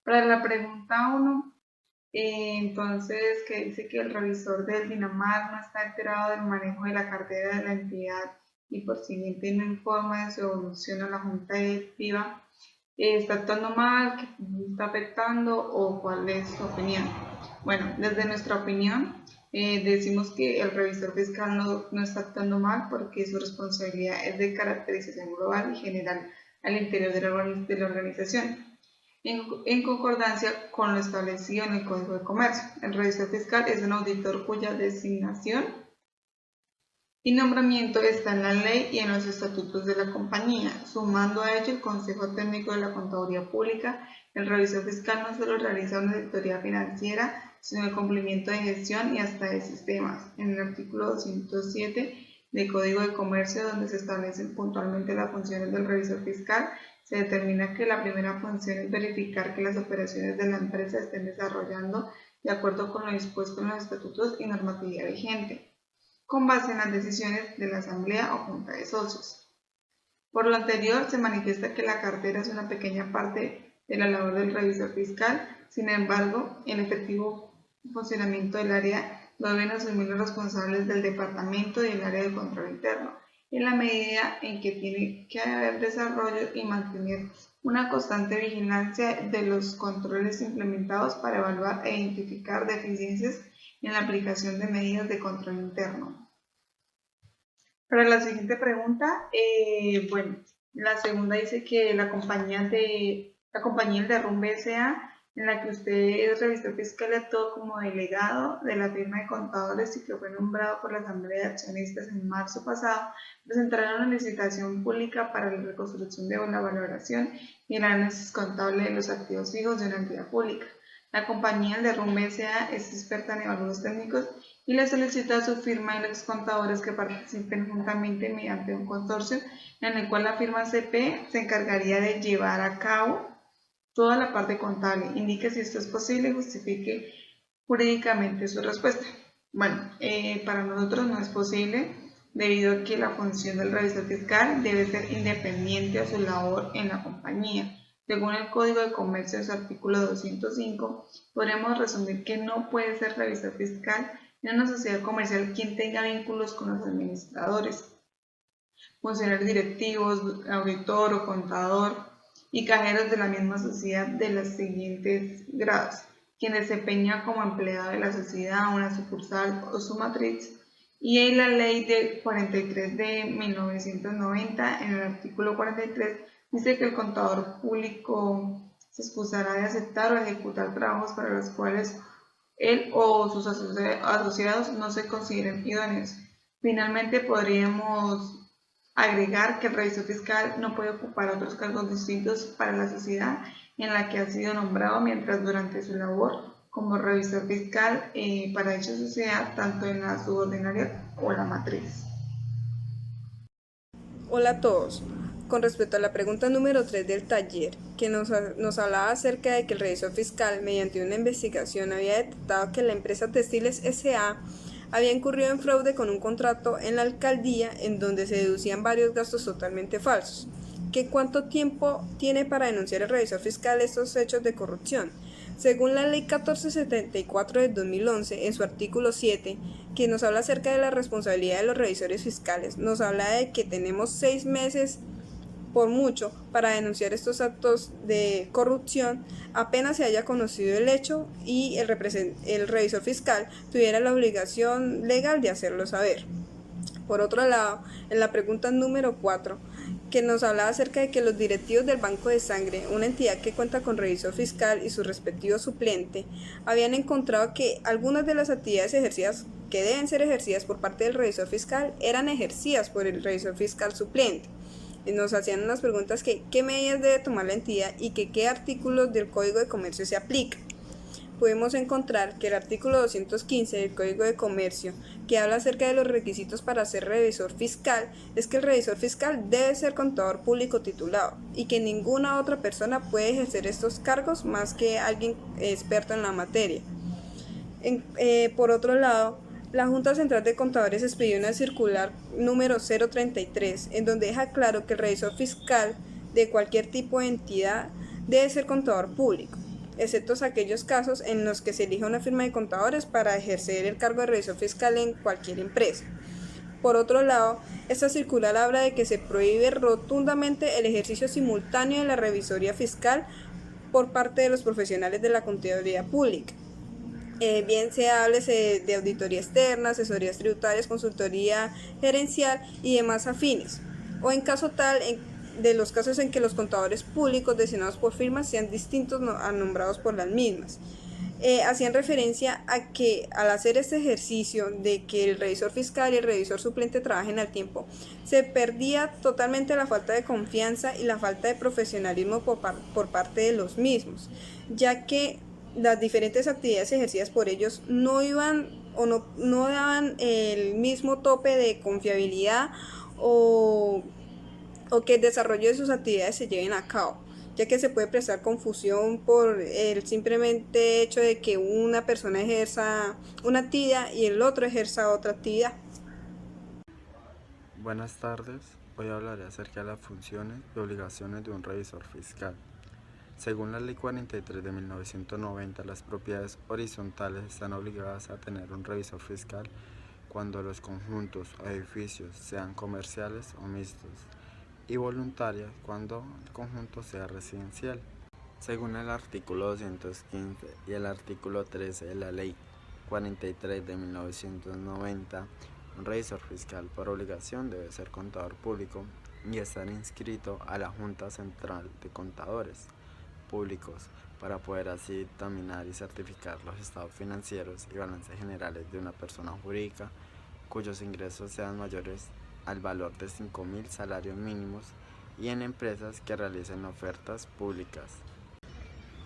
Para la pregunta 1, entonces, que dice que el revisor del Dinamar no está enterado del manejo de la cartera de la entidad y por siguiente no informa de su evolución a la junta directiva, ¿está actuando mal? ¿Qué está afectando? ¿O cuál es su opinión? Bueno, desde nuestra opinión, decimos que el revisor fiscal no está actuando mal porque su responsabilidad es de caracterización global y general al interior de la organización en concordancia con lo establecido en el Código de Comercio. El revisor fiscal es un auditor cuya designación y nombramiento está en la ley y en los estatutos de la compañía. Sumando a ello el Consejo Técnico de la Contaduría Pública, el revisor fiscal no solo realiza una auditoría financiera, sino el cumplimiento de gestión y hasta de sistemas. En el artículo 207 del Código de Comercio, donde se establecen puntualmente las funciones del revisor fiscal, se determina que la primera función es verificar que las operaciones de la empresa estén desarrollando de acuerdo con lo dispuesto en los estatutos y normatividad vigente, con base en las decisiones de la asamblea o junta de socios. Por lo anterior, se manifiesta que la cartera es una pequeña parte de la labor del revisor fiscal. Sin embargo, el efectivo funcionamiento del área lo deben asumir los responsables del departamento y el área de control interno, en la medida en que tiene que haber desarrollo y mantener una constante vigilancia de los controles implementados para evaluar e identificar deficiencias en la aplicación de medidas de control interno. Para la siguiente pregunta, bueno, la segunda dice que la compañía El Derrumbe S.A., en la que usted es revisor fiscal y actuó como delegado de la firma de contadores y que fue nombrado por la Asamblea de Accionistas en marzo pasado, presentaron una licitación pública para la reconstrucción de una valoración y el análisis contable de los activos fijos de una entidad pública. La compañía El Derrumbe S.A. es experta en evaluados técnicos y le solicita a su firma y los contadores que participen juntamente mediante un consorcio en el cual la firma CP se encargaría de llevar a cabo toda la parte contable. Indique si esto es posible y justifique jurídicamente su respuesta. Bueno, para nosotros no es posible debido a que la función del revisor fiscal debe ser independiente a su labor en la compañía. Según el Código de Comercio, en su artículo 205, podremos resumir que no puede ser revisor fiscal en una sociedad comercial quien tenga vínculos con los administradores, funcionarios directivos, auditor o contador y cajeros de la misma sociedad de los siguientes grados: quien desempeña como empleado de la sociedad, una sucursal o su matriz. Y en la ley de 43 de 1990, en el artículo 43, dice que el contador público se excusará de aceptar o ejecutar trabajos para los cuales él o sus asociados no se consideren idóneos. Finalmente, podríamos agregar que el revisor fiscal no puede ocupar otros cargos distintos para la sociedad en la que ha sido nombrado mientras durante su labor como revisor fiscal para dicha sociedad, tanto en la subordinaria o la matriz. Hola a todos. Con respecto a la pregunta número 3 del taller, que nos hablaba acerca de que el revisor fiscal, mediante una investigación, había detectado que la empresa Textiles S.A. había incurrido en fraude con un contrato en la alcaldía en donde se deducían varios gastos totalmente falsos. ¿Cuánto tiempo tiene para denunciar el revisor fiscal estos hechos de corrupción? Según la Ley 1474 de 2011, en su artículo 7, que nos habla acerca de la responsabilidad de los revisores fiscales, nos habla de que tenemos 6 meses por mucho para denunciar estos actos de corrupción apenas se haya conocido el hecho y el revisor fiscal tuviera la obligación legal de hacerlo saber. Por otro lado, en la pregunta número 4, que nos hablaba acerca de que los directivos del Banco de Sangre, una entidad que cuenta con revisor fiscal y su respectivo suplente, habían encontrado que algunas de las actividades ejercidas que deben ser ejercidas por parte del revisor fiscal eran ejercidas por el revisor fiscal suplente. Nos hacían unas preguntas que qué medidas debe tomar la entidad y que qué artículos del Código de Comercio se aplican. Podemos encontrar que el artículo 215 del Código de Comercio, que habla acerca de los requisitos para ser revisor fiscal, es que el revisor fiscal debe ser contador público titulado y que ninguna otra persona puede ejercer estos cargos más que alguien experto en la materia. Por otro lado, la Junta Central de Contadores expidió una circular número 033, en donde deja claro que el revisor fiscal de cualquier tipo de entidad debe ser contador público. excepto aquellos casos en los que se elija una firma de contadores para ejercer el cargo de revisor fiscal en cualquier empresa. Por otro lado, esta circular habla de que se prohíbe rotundamente el ejercicio simultáneo de la revisoría fiscal por parte de los profesionales de la contaduría pública. Bien sea háblese de auditoría externa, asesorías tributarias, consultoría gerencial y demás afines, o en caso tal de los casos en que los contadores públicos designados por firmas sean distintos a nombrados por las mismas. Hacían referencia a que al hacer este ejercicio de que el revisor fiscal y el revisor suplente trabajen al tiempo, se perdía totalmente la falta de confianza y la falta de profesionalismo por parte de los mismos, ya que las diferentes actividades ejercidas por ellos no iban o no daban el mismo tope de confiabilidad o, o que el desarrollo de sus actividades se lleven a cabo, ya que se puede prestar confusión por el simplemente hecho de que una persona ejerza una actividad y el otro ejerza otra actividad. Buenas tardes, hoy hablaré acerca de las funciones y obligaciones de un revisor fiscal. Según la Ley 43 de 1990, las propiedades horizontales están obligadas a tener un revisor fiscal cuando los conjuntos o edificios sean comerciales o mixtos, y voluntarias cuando el conjunto sea residencial. Según el artículo 215 y el artículo 13 de la Ley 43 de 1990, un revisor fiscal por obligación debe ser contador público y estar inscrito a la Junta Central de Contadores Públicos para poder así dictaminar y certificar los estados financieros y balances generales de una persona jurídica cuyos ingresos sean mayores al valor de 5.000 salarios mínimos y en empresas que realicen ofertas públicas.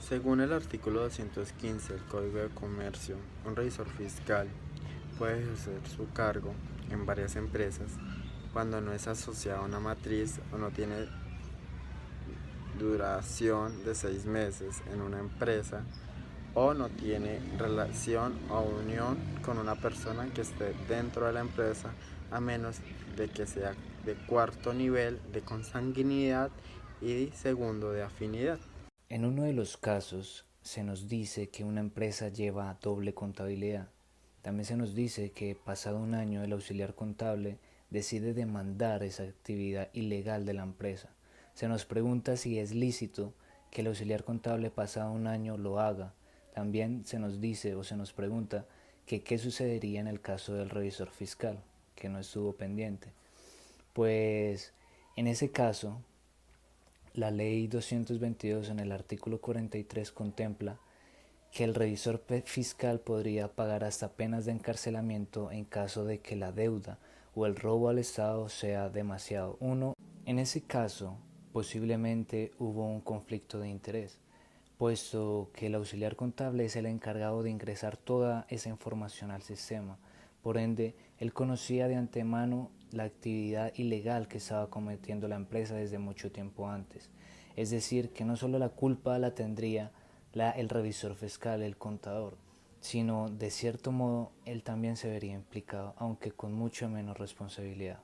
Según el artículo 215 del Código de Comercio, un revisor fiscal puede ejercer su cargo en varias empresas cuando no es asociado a una matriz o no tiene duración de 6 meses en una empresa o no tiene relación o unión con una persona que esté dentro de la empresa, a menos de que sea de cuarto nivel de consanguinidad y segundo de afinidad. En uno de los casos se nos dice que una empresa lleva doble contabilidad. También se nos dice que pasado un año el auxiliar contable decide demandar esa actividad ilegal de la empresa. Se nos pregunta si es lícito que el auxiliar contable pasado un año lo haga. También se nos dice o se nos pregunta que qué sucedería en el caso del revisor fiscal, que no estuvo pendiente. Pues en ese caso, la Ley 222 en el artículo 43 contempla que el revisor fiscal podría pagar hasta penas de encarcelamiento en caso de que la deuda o el robo al Estado sea demasiado. En ese caso, posiblemente hubo un conflicto de interés, puesto que el auxiliar contable es el encargado de ingresar toda esa información al sistema. Por ende, él conocía de antemano la actividad ilegal que estaba cometiendo la empresa desde mucho tiempo antes. Es decir, que no solo la culpa la tendría el revisor fiscal, el contador, sino de cierto modo él también se vería implicado, aunque con mucho menos responsabilidad.